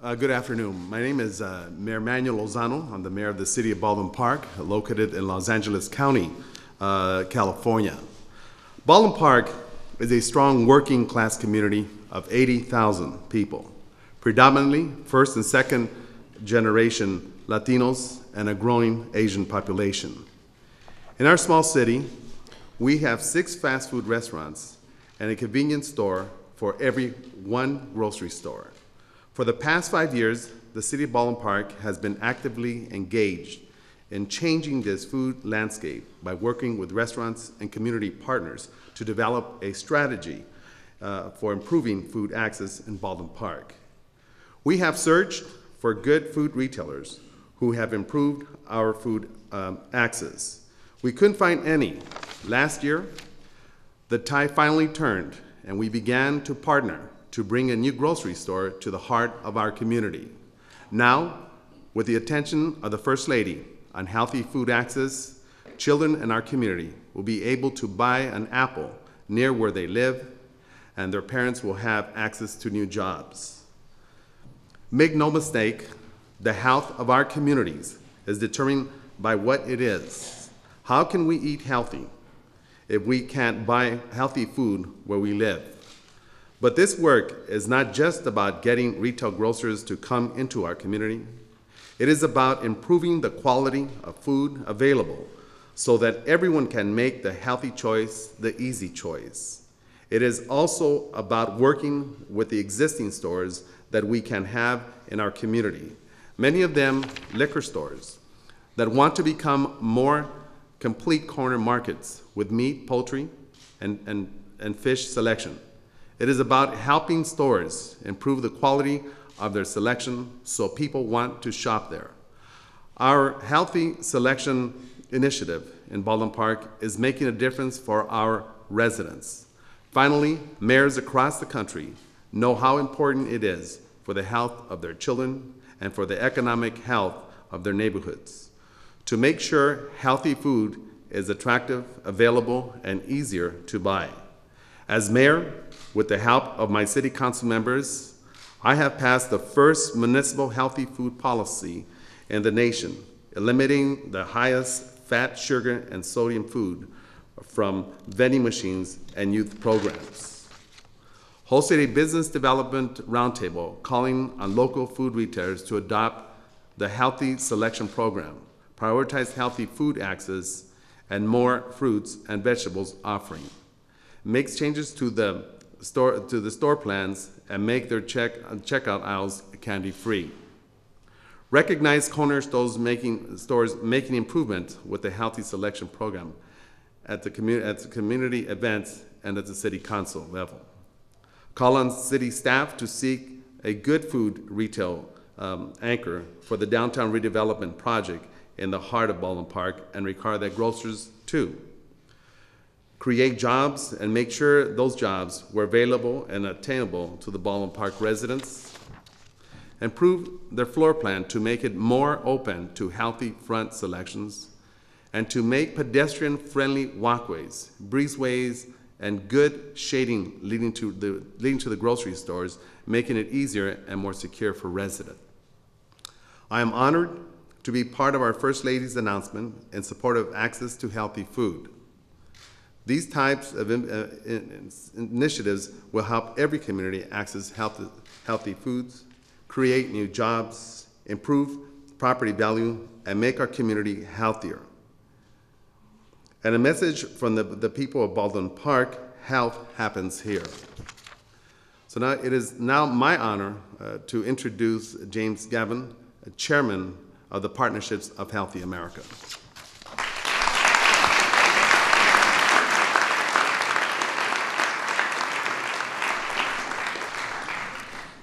Good afternoon. My name is Mayor Manuel Lozano. I'm the mayor of the city of Baldwin Park, located in Los Angeles County, California. Baldwin Park is a strong working class community of 80,000 people, predominantly first and second generation Latinos and a growing Asian population. In our small city, we have 6 fast food restaurants and a convenience store for every 1 grocery store. For the past 5 years, the city of Baldwin Park has been actively engaged in changing this food landscape by working with restaurants and community partners to develop a strategy for improving food access in Baldwin Park. We have searched for good food retailers who have improved our food access. We couldn't find any. Last year, the tide finally turned, and we began to partner to bring a new grocery store to the heart of our community. Now, with the attention of the First Lady on healthy food access, children in our community will be able to buy an apple near where they live, and their parents will have access to new jobs. Make no mistake, the health of our communities is determined by what it is. How can we eat healthy if we can't buy healthy food where we live? But this work is not just about getting retail grocers to come into our community. It is about improving the quality of food available so that everyone can make the healthy choice, the easy choice. It is also about working with the existing stores that we can have in our community, many of them liquor stores, that want to become more complete corner markets with meat, poultry, and fish selection. It is about helping stores improve the quality of their selection so people want to shop there. Our Healthy Selection initiative in Baldwin Park is making a difference for our residents. Finally, mayors across the country know how important it is for the health of their children and for the economic health of their neighborhoods to make sure healthy food is attractive, available, and easier to buy. As mayor, with the help of my city council members, I have passed the first municipal healthy food policy in the nation, eliminating the highest fat, sugar, and sodium food from vending machines and youth programs. Hosted a business development roundtable calling on local food retailers to adopt the Healthy Selection program, prioritize healthy food access, and more fruits and vegetables offering. Makes changes to the store plans and make their checkout aisles candy-free. Recognize corner stores making improvement with the Healthy Selection program at the community events and at the city council level. Call on city staff to seek a good food retail anchor for the downtown redevelopment project in the heart of Baldwin Park and require that grocers too. Create jobs and make sure those jobs were available and attainable to the Baldwin Park residents. Improve their floor plan to make it more open to healthy front selections and to make pedestrian-friendly walkways, breezeways, and good shading leading to the grocery stores, making it easier and more secure for residents. I am honored to be part of our First Lady's announcement in support of access to healthy food. These types of initiatives will help every community access healthy foods, create new jobs, improve property value, and make our community healthier. And a message from the people of Baldwin Park: health happens here. So now it is now my honor to introduce James Gavin, chairman of the Partnerships of Healthy America.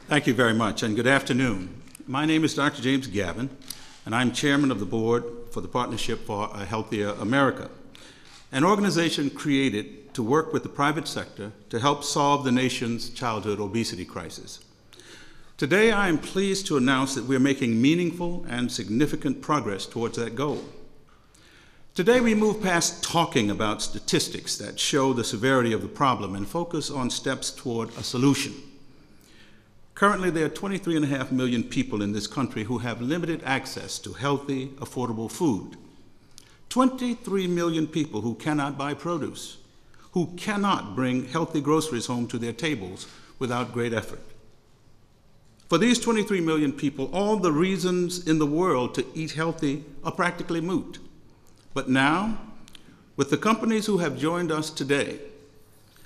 Thank you very much, and good afternoon. My name is Dr. James Gavin, and I'm chairman of the board for the Partnership for a Healthier America, an organization created to work with the private sector to help solve the nation's childhood obesity crisis. Today, I am pleased to announce that we're making meaningful and significant progress towards that goal. Today, we move past talking about statistics that show the severity of the problem and focus on steps toward a solution. Currently, there are 23.5 million people in this country who have limited access to healthy, affordable food. 23 million people who cannot buy produce, who cannot bring healthy groceries home to their tables without great effort. For these 23 million people, all the reasons in the world to eat healthy are practically moot. But now, with the companies who have joined us today,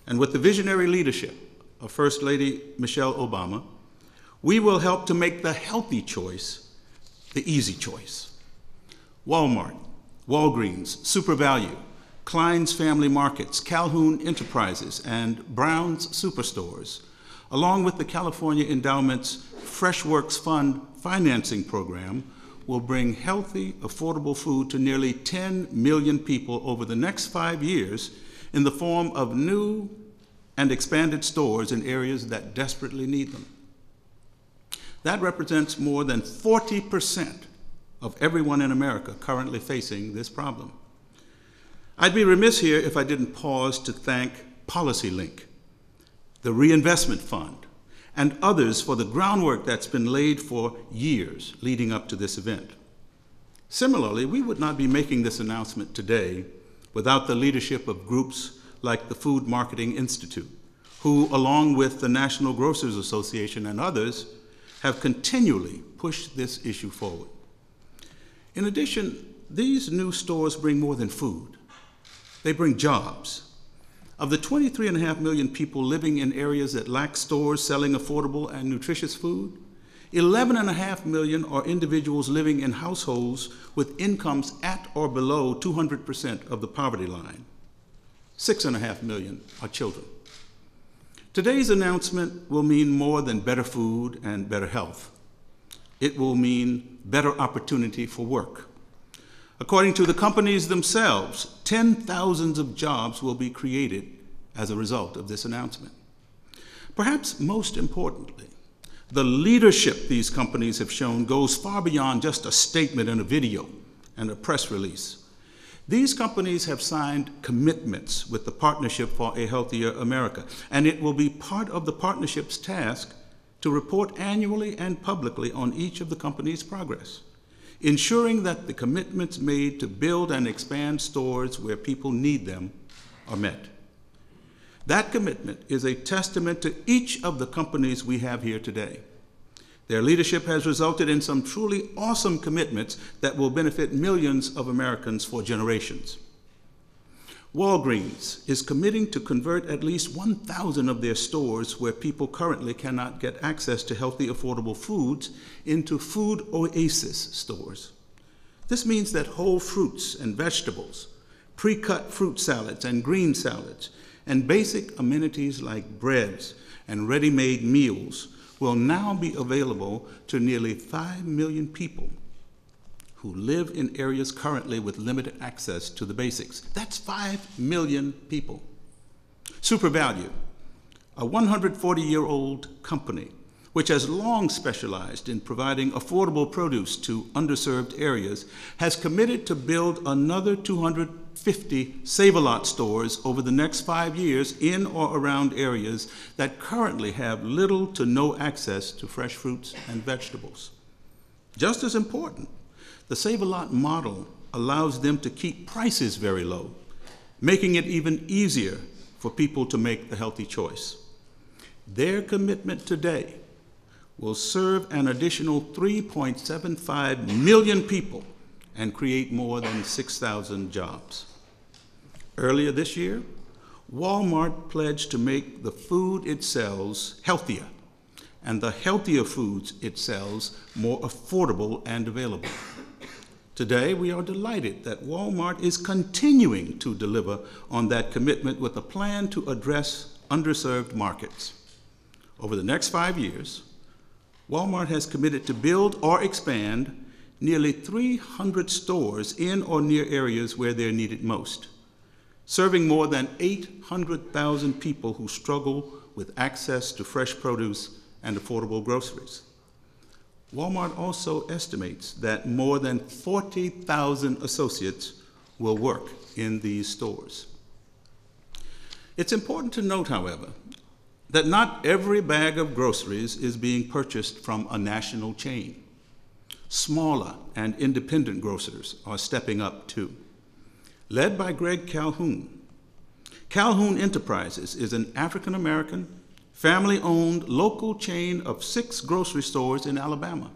and with the visionary leadership of First Lady Michelle Obama, we will help to make the healthy choice the easy choice. Walmart, Walgreens, Super Value, Klein's Family Markets, Calhoun Enterprises, and Brown's Superstores, along with the California Endowment's FreshWorks Fund financing program, will bring healthy, affordable food to nearly 10 million people over the next 5 years in the form of new and expanded stores in areas that desperately need them. That represents more than 40% of everyone in America currently facing this problem. I'd be remiss here if I didn't pause to thank PolicyLink, the Reinvestment Fund, and others for the groundwork that's been laid for years leading up to this event. Similarly, we would not be making this announcement today without the leadership of groups like the Food Marketing Institute, who, along with the National Grocers Association and others, have continually pushed this issue forward. In addition, these new stores bring more than food. They bring jobs. Of the 23.5 million people living in areas that lack stores selling affordable and nutritious food, 11.5 million are individuals living in households with incomes at or below 200% of the poverty line. 6.5 million are children. Today's announcement will mean more than better food and better health. It will mean better opportunity for work. According to the companies themselves, 10,000s of jobs will be created as a result of this announcement. Perhaps most importantly, the leadership these companies have shown goes far beyond just a statement in a video and a press release. These companies have signed commitments with the Partnership for a Healthier America, and it will be part of the partnership's task to report annually and publicly on each of the company's progress, ensuring that the commitments made to build and expand stores where people need them are met. That commitment is a testament to each of the companies we have here today. Their leadership has resulted in some truly awesome commitments that will benefit millions of Americans for generations. Walgreens is committing to convert at least 1,000 of their stores where people currently cannot get access to healthy, affordable foods into food oasis stores. This means that whole fruits and vegetables, pre-cut fruit salads and green salads, and basic amenities like breads and ready-made meals will now be available to nearly 5 million people who live in areas currently with limited access to the basics. That's 5 million people. Super Value, a 140-year-old company which has long specialized in providing affordable produce to underserved areas, has committed to build another 250 Save-A-Lot stores over the next 5 years in or around areas that currently have little to no access to fresh fruits and vegetables. Just as important, the Save-A-Lot model allows them to keep prices very low, making it even easier for people to make the healthy choice. Their commitment today will serve an additional 3.75 million people and create more than 6,000 jobs. Earlier this year, Walmart pledged to make the food it sells healthier and the healthier foods it sells more affordable and available. Today, we are delighted that Walmart is continuing to deliver on that commitment with a plan to address underserved markets. Over the next 5 years, Walmart has committed to build or expand nearly 300 stores in or near areas where they're needed most, serving more than 800,000 people who struggle with access to fresh produce and affordable groceries. Walmart also estimates that more than 40,000 associates will work in these stores. It's important to note, however, that not every bag of groceries is being purchased from a national chain. Smaller and independent grocers are stepping up too. Led by Greg Calhoun, Calhoun Enterprises is an African-American, family-owned local chain of 6 grocery stores in Alabama.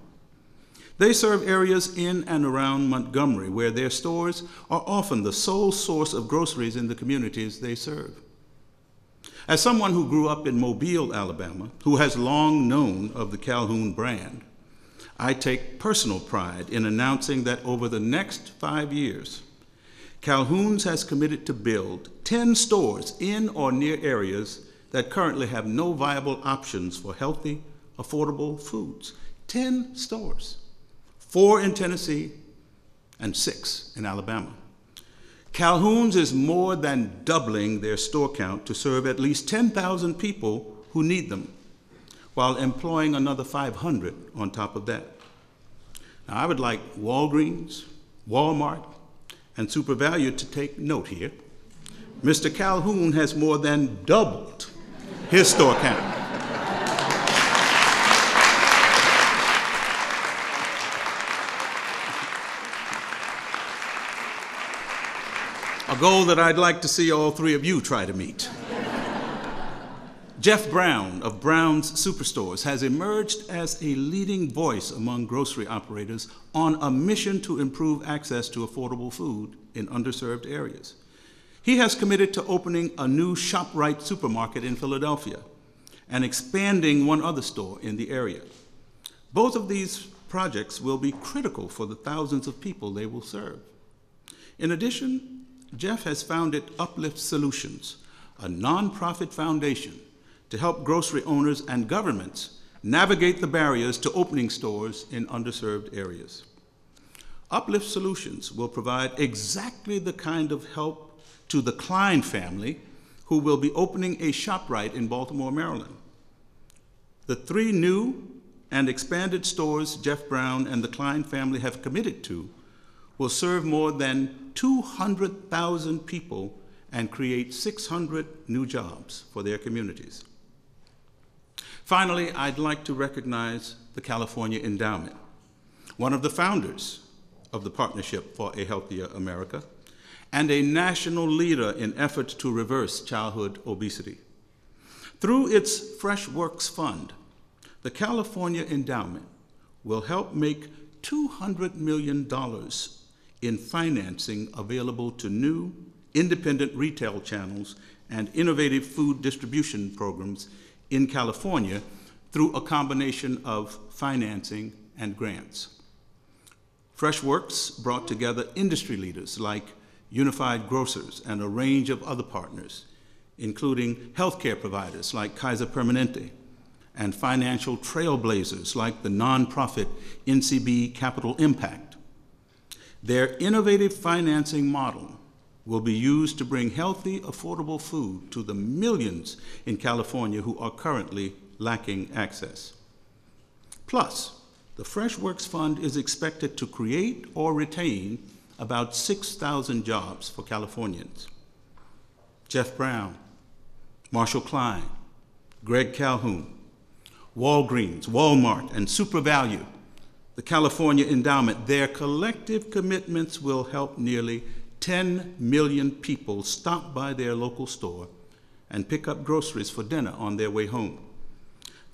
They serve areas in and around Montgomery where their stores are often the sole source of groceries in the communities they serve. As someone who grew up in Mobile, Alabama, who has long known of the Calhoun brand, I take personal pride in announcing that over the next 5 years, Calhoun's has committed to build 10 stores in or near areas that currently have no viable options for healthy, affordable foods. 10 stores, 4 in Tennessee and 6 in Alabama. Calhoun's is more than doubling their store count to serve at least 10,000 people who need them, while employing another 500 on top of that. Now, I would like Walgreens, Walmart, and SuperValu to take note here. Mr. Calhoun has more than doubled his store count. A goal that I'd like to see all 3 of you try to meet. Jeff Brown of Brown's Superstores has emerged as a leading voice among grocery operators on a mission to improve access to affordable food in underserved areas. He has committed to opening a new ShopRite supermarket in Philadelphia and expanding one other store in the area. Both of these projects will be critical for the thousands of people they will serve. In addition, Jeff has founded Uplift Solutions, a nonprofit foundation to help grocery owners and governments navigate the barriers to opening stores in underserved areas. Uplift Solutions will provide exactly the kind of help to the Klein family who will be opening a ShopRite in Baltimore, Maryland. The 3 new and expanded stores Jeff Brown and the Klein family have committed to will serve more than 200,000 people and create 600 new jobs for their communities. Finally, I'd like to recognize the California Endowment, one of the founders of the Partnership for a Healthier America, and a national leader in efforts to reverse childhood obesity. Through its Fresh Works Fund, the California Endowment will help make $200 million in financing available to new, independent retail channels and innovative food distribution programs in California through a combination of financing and grants. FreshWorks brought together industry leaders like Unified Grocers and a range of other partners, including healthcare providers like Kaiser Permanente and financial trailblazers like the nonprofit NCB Capital Impact. Their innovative financing model will be used to bring healthy, affordable food to the millions in California who are currently lacking access. Plus, the FreshWorks Fund is expected to create or retain about 6,000 jobs for Californians. Jeff Brown, Marshall Klein, Greg Calhoun, Walgreens, Walmart, and SuperValu, the California Endowment, their collective commitments will help nearly 10 million people stop by their local store and pick up groceries for dinner on their way home.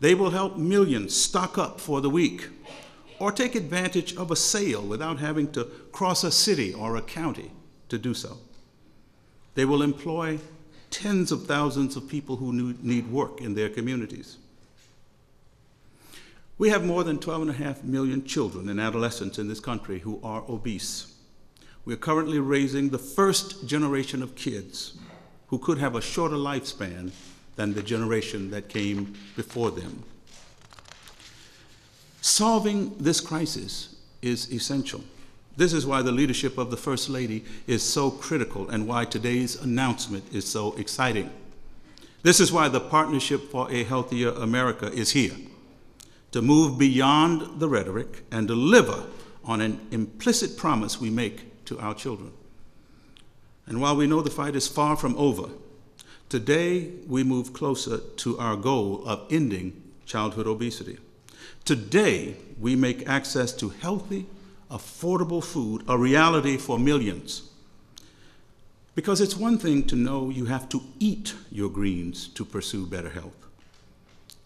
They will help millions stock up for the week or take advantage of a sale without having to cross a city or a county to do so. They will employ tens of thousands of people who need work in their communities. We have more than 12.5 million children and adolescents in this country who are obese. We're currently raising the first generation of kids who could have a shorter lifespan than the generation that came before them. Solving this crisis is essential. This is why the leadership of the First Lady is so critical and why today's announcement is so exciting. This is why the Partnership for a Healthier America is here, to move beyond the rhetoric and deliver on an implicit promise we make to our children. And while we know the fight is far from over, Today, we move closer to our goal of ending childhood obesity. Today, we make access to healthy, affordable food a reality for millions. Because it's one thing to know you have to eat your greens to pursue better health.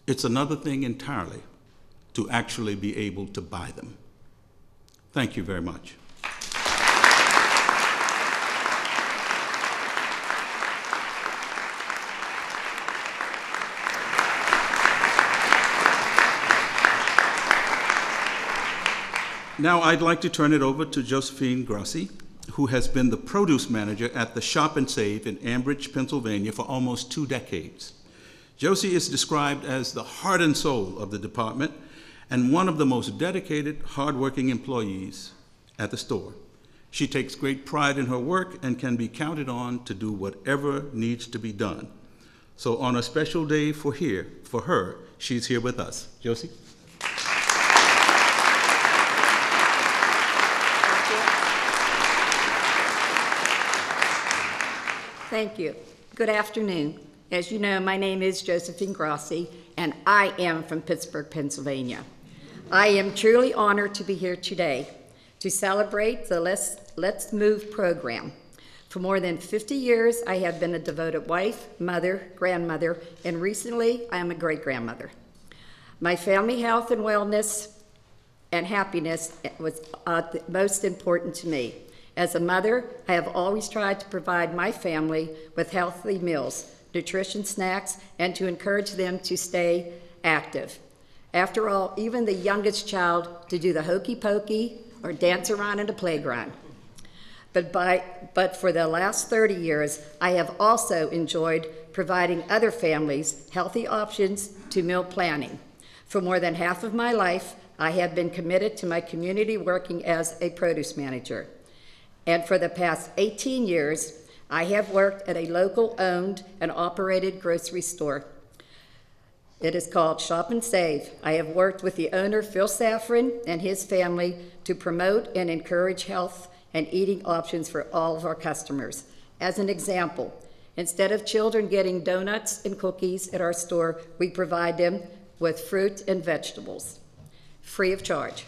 It's another thing entirely to actually be able to buy them. Thank you very much. Now I'd like to turn it over to Josephine Grossi, who has been the produce manager at the Shop and Save in Ambridge, Pennsylvania for almost 2 decades. Josie is described as the heart and soul of the department and one of the most dedicated, hardworking employees at the store. She takes great pride in her work and can be counted on to do whatever needs to be done. So on a special day for her, she's here with us. Josie? Thank you. Good afternoon. As you know, my name is Josephine Grossi, and I am from Pittsburgh, Pennsylvania. I am truly honored to be here today to celebrate the Let's Move program. For more than 50 years, I have been a devoted wife, mother, grandmother, and recently, I am a great-grandmother. My family health and wellness and happiness was the most important to me. As a mother, I have always tried to provide my family with healthy meals, nutrition snacks, and to encourage them to stay active. After all, even the youngest child to do the hokey pokey or dance around in the playground. But for the last 30 years, I have also enjoyed providing other families healthy options to meal planning. For more than half of my life, I have been committed to my community working as a produce manager. And for the past 18 years, I have worked at a local owned and operated grocery store. It is called Shop and Save. I have worked with the owner, Phil Safran, and his family to promote and encourage health and eating options for all of our customers. As an example, instead of children getting donuts and cookies at our store, we provide them with fruit and vegetables, free of charge.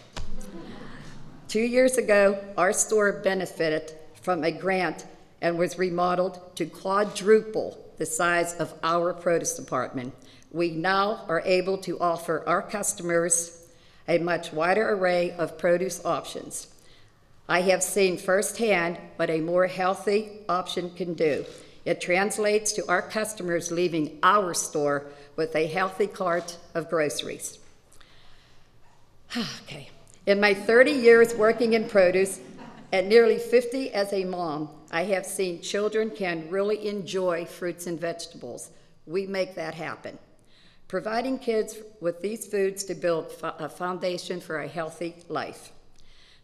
2 years ago, our store benefited from a grant and was remodeled to quadruple the size of our produce department. We now are able to offer our customers a much wider array of produce options. I have seen firsthand what a more healthy option can do. It translates to our customers leaving our store with a healthy cart of groceries. Okay. In my 30 years working in produce, and nearly 50 as a mom, I have seen children can really enjoy fruits and vegetables. We make that happen. Providing kids with these foods to build a foundation for a healthy life.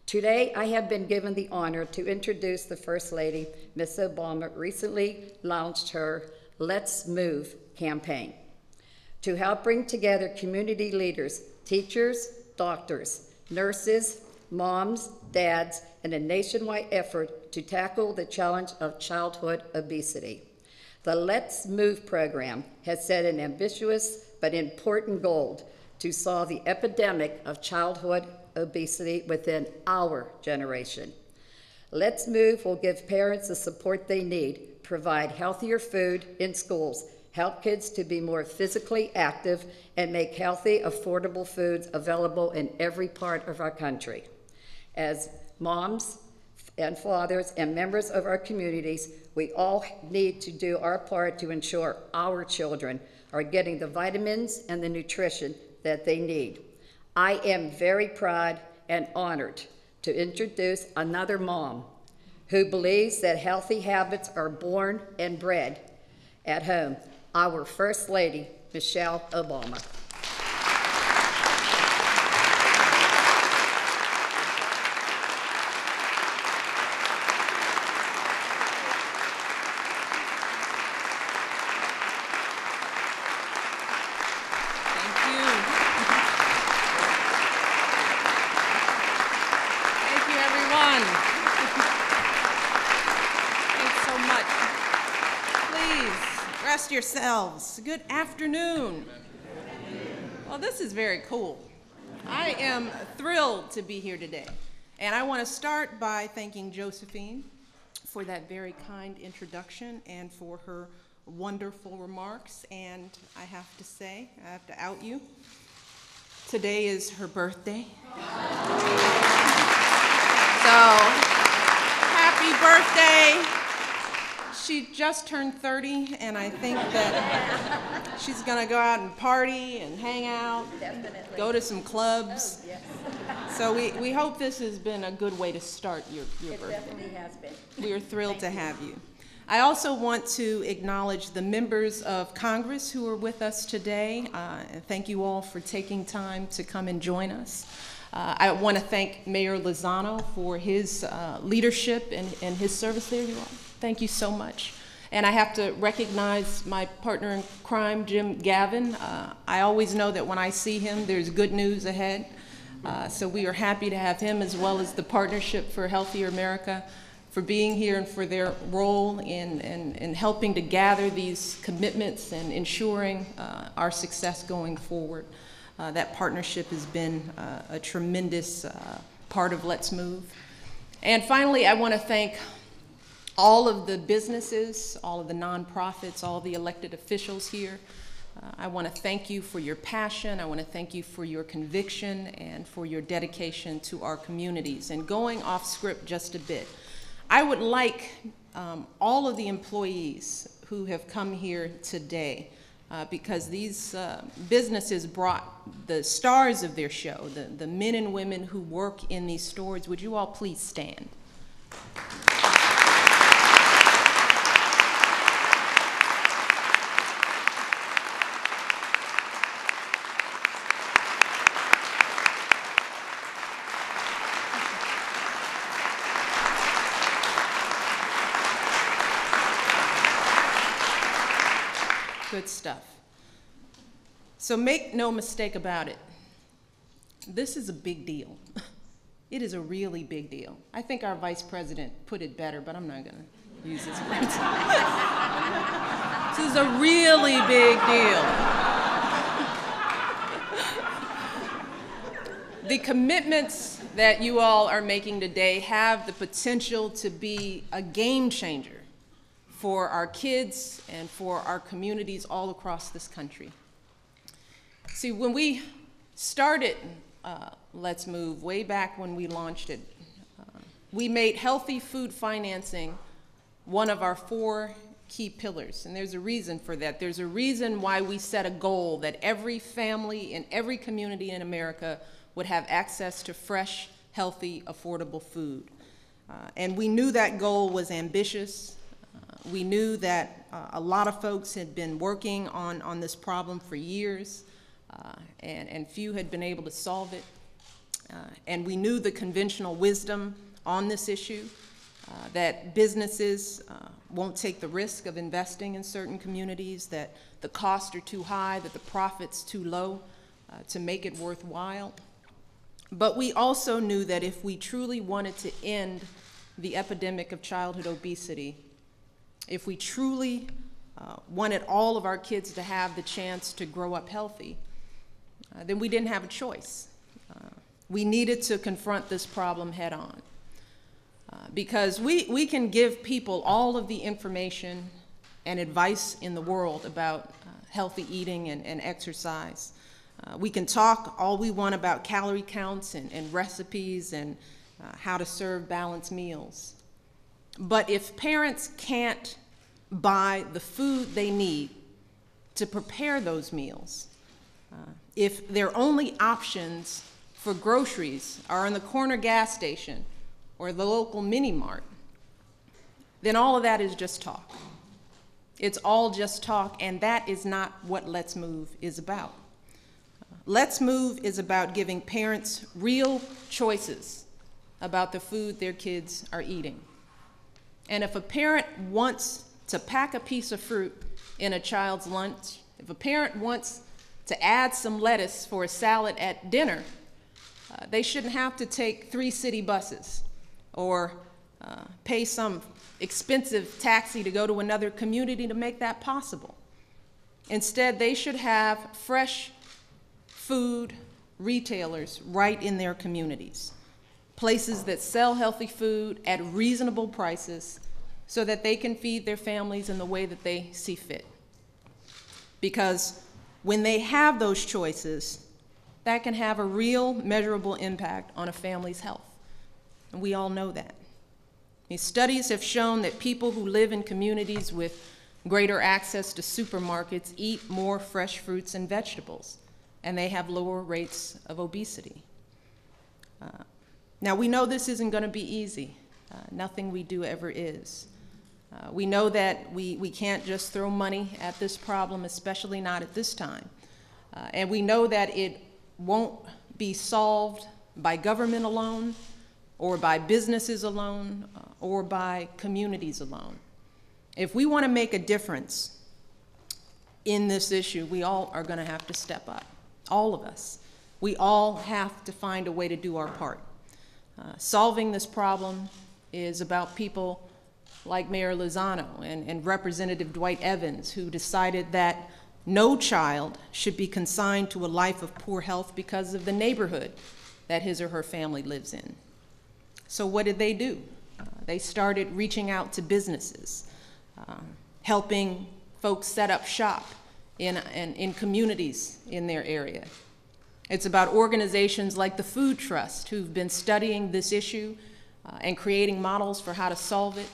Today, I have been given the honor to introduce the First Lady. Ms. Obama recently launched her Let's Move campaign to help bring together community leaders, teachers, doctors, nurses, moms, dads, and a nationwide effort to tackle the challenge of childhood obesity. The Let's Move program has set an ambitious but important goal to solve the epidemic of childhood obesity within our generation. Let's Move will give parents the support they need, provide healthier food in schools, help kids to be more physically active, and make healthy, affordable foods available in every part of our country. As moms and fathers and members of our communities, we all need to do our part to ensure our children are getting the vitamins and the nutrition that they need. I am very proud and honored to introduce another mom who believes that healthy habits are born and bred at home, our First Lady, Michelle Obama. rest yourselves. Good afternoon. Well, this is very cool. I am thrilled to be here today. And I want to start by thanking Josephine for that very kind introduction and for her wonderful remarks. And I have to say, I have to out you. Today is her birthday. So, happy birthday. She just turned 30, and I think that she's going to go out and party and hang out, Definitely. go to some clubs. Yes, So we hope this has been a good way to start your it birthday. definitely has been. We are thrilled to have you. I also want to acknowledge the members of Congress who are with us today. Thank you all for taking time to come and join us. I want to thank Mayor Lozano for his leadership and his service there. You all. Thank you so much. And I have to recognize my partner in crime, Jim Gavin. I always know that when I see him, there's good news ahead. So we are happy to have him, as well as the Partnership for a Healthier America, for being here and for their role in helping to gather these commitments and ensuring our success going forward. That partnership has been a tremendous part of Let's Move. And finally, I want to thank all of the businesses, all of the nonprofits, all the elected officials here. I want to thank you for your passion. I want to thank you for your conviction and for your dedication to our communities. And going off script just a bit, I would like all of the employees who have come here today, because these businesses brought the stars of their show, the men and women who work in these stores. Would you all please stand? Good stuff. So make no mistake about it. This is a big deal. It is a really big deal. I think our vice president put it better, but I'm not going to use his words. This is a really big deal. The commitments that you all are making today have the potential to be a game changer for our kids and for our communities all across this country. See, when we started Let's Move, way back when we launched it, we made healthy food financing one of our 4 key pillars, and there's a reason for that. There's a reason why we set a goal that every family in every community in America would have access to fresh, healthy, affordable food. And we knew that goal was ambitious. We knew that a lot of folks had been working on this problem for years, and few had been able to solve it. And we knew the conventional wisdom on this issue, that businesses won't take the risk of investing in certain communities, that the costs are too high, that the profit's too low to make it worthwhile. But we also knew that if we truly wanted to end the epidemic of childhood obesity, if we truly wanted all of our kids to have the chance to grow up healthy, then we didn't have a choice. We needed to confront this problem head on. Because we can give people all of the information and advice in the world about healthy eating and exercise. We can talk all we want about calorie counts and recipes and how to serve balanced meals. But if parents can't buy the food they need to prepare those meals, if their only options for groceries are in the corner gas station or the local mini mart, then all of that is just talk. It's all just talk, and that is not what Let's Move is about. Let's Move is about giving parents real choices about the food their kids are eating. And if a parent wants to pack a piece of fruit in a child's lunch, if a parent wants to add some lettuce for a salad at dinner, they shouldn't have to take 3 city buses or pay some expensive taxi to go to another community to make that possible. Instead, they should have fresh food retailers right in their communities, places that sell healthy food at reasonable prices so that they can feed their families in the way that they see fit. Because when they have those choices, that can have a real measurable impact on a family's health. And we all know that. These studies have shown that people who live in communities with greater access to supermarkets eat more fresh fruits and vegetables, and they have lower rates of obesity. Now, we know this isn't going to be easy. Nothing we do ever is. We know that we can't just throw money at this problem, especially not at this time. And we know that it won't be solved by government alone, or by businesses alone, or by communities alone. If we want to make a difference in this issue, we all are going to have to step up, all of us. We all have to find a way to do our part. Solving this problem is about people like Mayor Lozano and Representative Dwight Evans, who decided that no child should be consigned to a life of poor health because of the neighborhood that his or her family lives in. So what did they do? They started reaching out to businesses, helping folks set up shop in communities in their area. It's about organizations like the Food Trust, who've been studying this issue and creating models for how to solve it.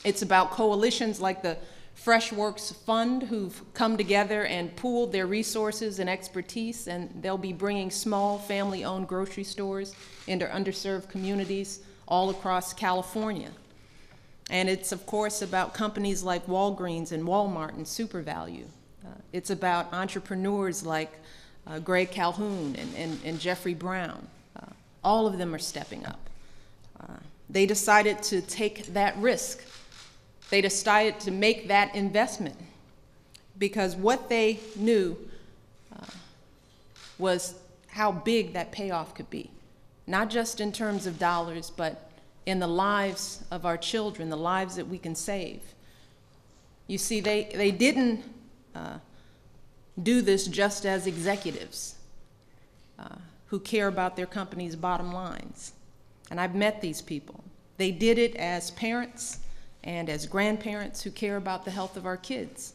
It's about coalitions like the Freshworks Fund, who've come together and pooled their resources and expertise, and they'll be bringing small family-owned grocery stores into underserved communities all across California. And it's, of course, about companies like Walgreens and Walmart and SuperValue. It's about entrepreneurs like Greg Calhoun and Jeffrey Brown. All of them are stepping up. They decided to take that risk. They decided to make that investment because what they knew was how big that payoff could be, not just in terms of dollars, but in the lives of our children, the lives that we can save. You see, they didn't do this just as executives who care about their company's bottom lines. And I've met these people. They did it as parents and as grandparents who care about the health of our kids.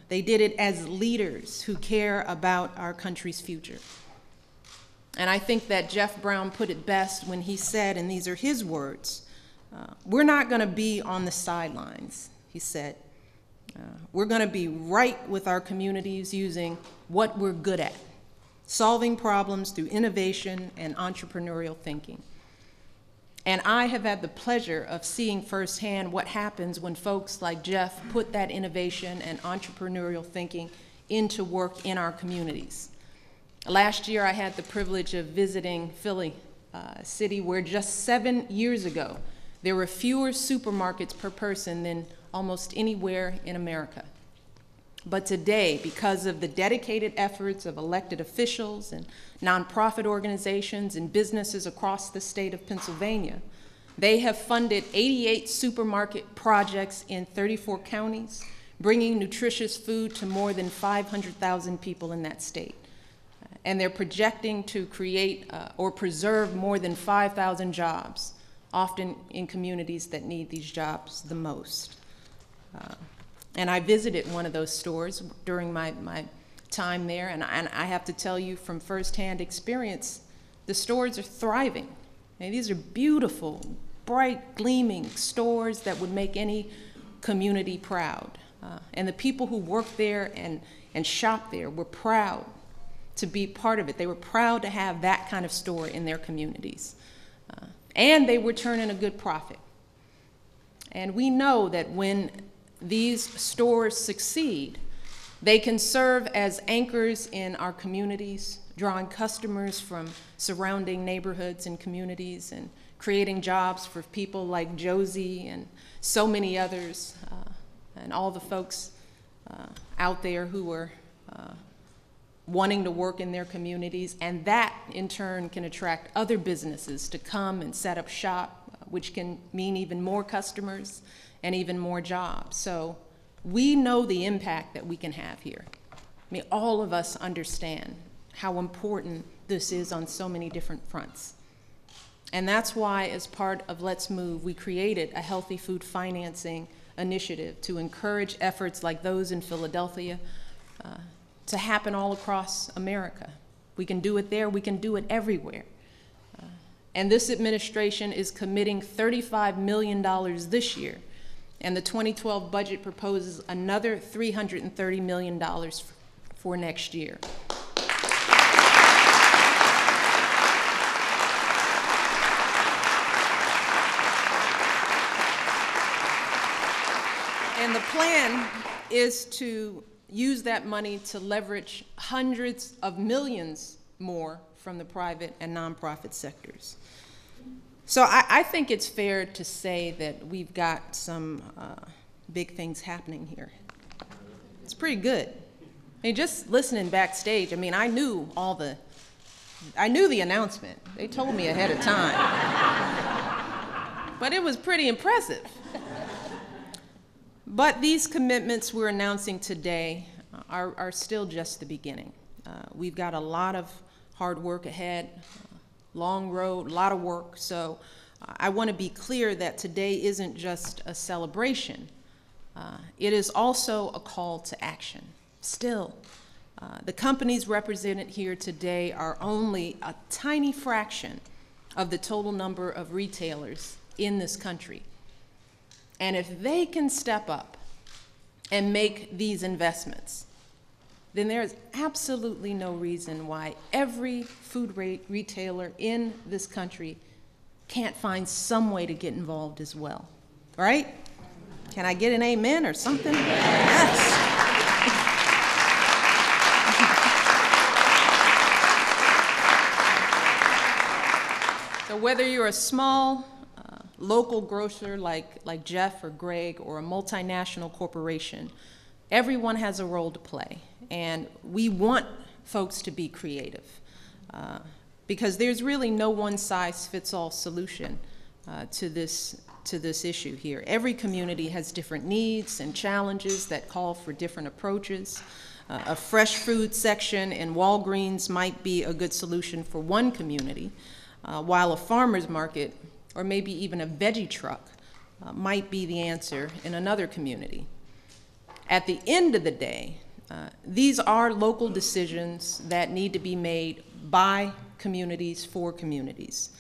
They did it as leaders who care about our country's future. And I think that Jeff Brown put it best when he said, and these are his words, we're not going to be on the sidelines, he said. We're going to be right with our communities using what we're good at, solving problems through innovation and entrepreneurial thinking. And I have had the pleasure of seeing firsthand what happens when folks like Jeff put that innovation and entrepreneurial thinking into work in our communities. Last year, I had the privilege of visiting Philly, a city where just 7 years ago, there were fewer supermarkets per person than almost anywhere in America. But today, because of the dedicated efforts of elected officials and nonprofit organizations and businesses across the state of Pennsylvania, they have funded 88 supermarket projects in 34 counties, bringing nutritious food to more than 500,000 people in that state. And they're projecting to create or preserve more than 5,000 jobs, often in communities that need these jobs the most. And I visited one of those stores during my time there, and I have to tell you from firsthand experience, the stores are thriving. And these are beautiful, bright, gleaming stores that would make any community proud. And the people who work there and shop there were proud to be part of it. They were proud to have that kind of store in their communities. And they were turning a good profit. And we know that when these stores succeed, they can serve as anchors in our communities, drawing customers from surrounding neighborhoods and communities and creating jobs for people like Josie and so many others, and all the folks out there who are wanting to work in their communities. And that, in turn, can attract other businesses to come and set up shop, which can mean even more customers and even more jobs. So we know the impact that we can have here. I mean, all of us understand how important this is on so many different fronts. And that's why, as part of Let's Move, we created a healthy food financing initiative to encourage efforts like those in Philadelphia to happen all across America. We can do it there, we can do it everywhere. And this administration is committing $35 million this year, and the 2012 budget proposes another $330 million for next year. And the plan is to use that money to leverage hundreds of millions more from the private and nonprofit sectors. So I think it's fair to say that we've got some big things happening here. It's pretty good. I mean, just listening backstage, I mean, I knew the announcement. They told me ahead of time. But it was pretty impressive. But these commitments we're announcing today are still just the beginning. We've got a lot of hard work ahead, long road, a lot of work. So I want to be clear that today isn't just a celebration. It is also a call to action. Still, the companies represented here today are only a tiny fraction of the total number of retailers in this country. And if they can step up and make these investments, then there is absolutely no reason why every food retailer in this country can't find some way to get involved as well, right? Can I get an amen or something? Yes. So whether you're a small, local grocer like Jeff or Greg, or a multinational corporation, everyone has a role to play. And we want folks to be creative because there's really no one-size-fits-all solution to this issue here. Every community has different needs and challenges that call for different approaches. A fresh food section in Walgreens might be a good solution for one community, while a farmer's market or maybe even a veggie truck might be the answer in another community. At the end of the day, these are local decisions that need to be made by communities for communities.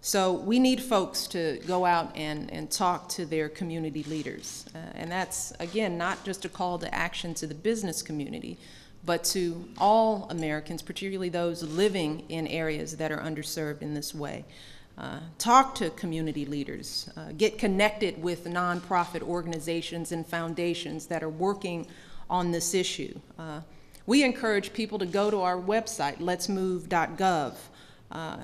So we need folks to go out and talk to their community leaders. And that's, again, not just a call to action to the business community, but to all Americans, particularly those living in areas that are underserved in this way. Talk to community leaders, get connected with nonprofit organizations and foundations that are working on this issue. We encourage people to go to our website, letsmove.gov.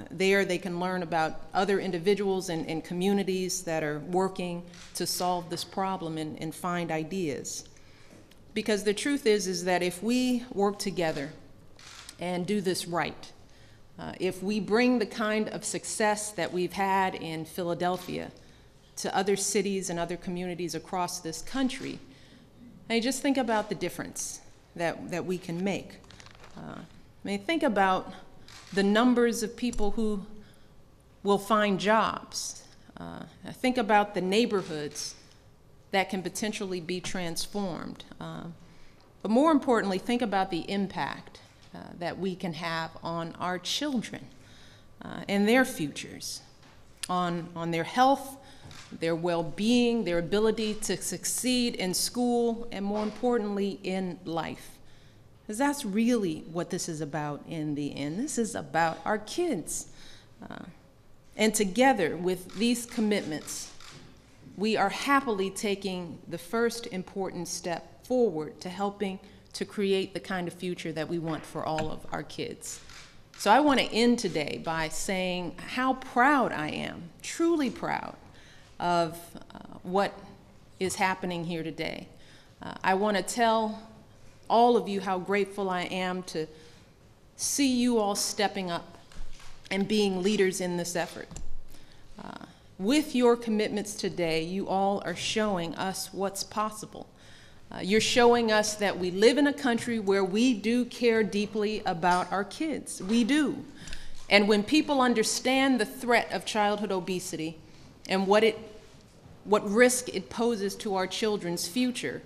There they can learn about other individuals and communities that are working to solve this problem and find ideas. Because the truth is that if we work together and do this right, if we bring the kind of success that we've had in Philadelphia to other cities and other communities across this country, and just think about the difference that we can make. Think about the numbers of people who will find jobs. Think about the neighborhoods that can potentially be transformed. But more importantly, think about the impact that we can have on our children and their futures, on their health, their well-being, their ability to succeed in school, and more importantly, in life. Because that's really what this is about in the end. This is about our kids. And together with these commitments, we are happily taking the first important step forward to helping to create the kind of future that we want for all of our kids. So I want to end today by saying how proud I am, truly proud, of what is happening here today. I want to tell all of you how grateful I am to see you all stepping up and being leaders in this effort. With your commitments today, you all are showing us what's possible. You're showing us that we live in a country where we do care deeply about our kids. We do. And when people understand the threat of childhood obesity and what risk it poses to our children's future,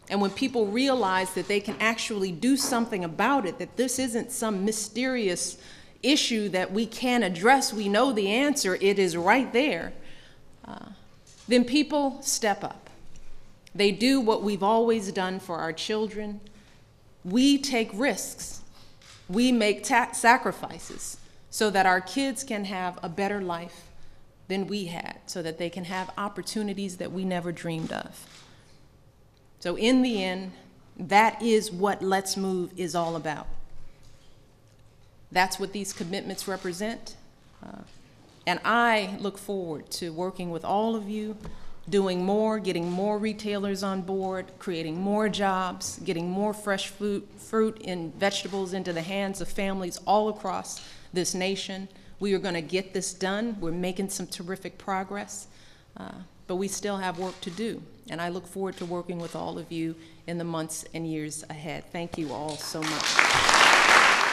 and when people realize that they can actually do something about it, that this isn't some mysterious issue that we can't address, we know the answer, it is right there, then people step up. They do what we've always done for our children. We take risks. We make sacrifices so that our kids can have a better life than we had, so that they can have opportunities that we never dreamed of. So in the end, that is what Let's Move is all about. That's what these commitments represent. And I look forward to working with all of you, doing more, getting more retailers on board, creating more jobs, getting more fresh fruit and vegetables into the hands of families all across this nation. We are going to get this done. We're making some terrific progress, but we still have work to do. And I look forward to working with all of you in the months and years ahead. Thank you all so much.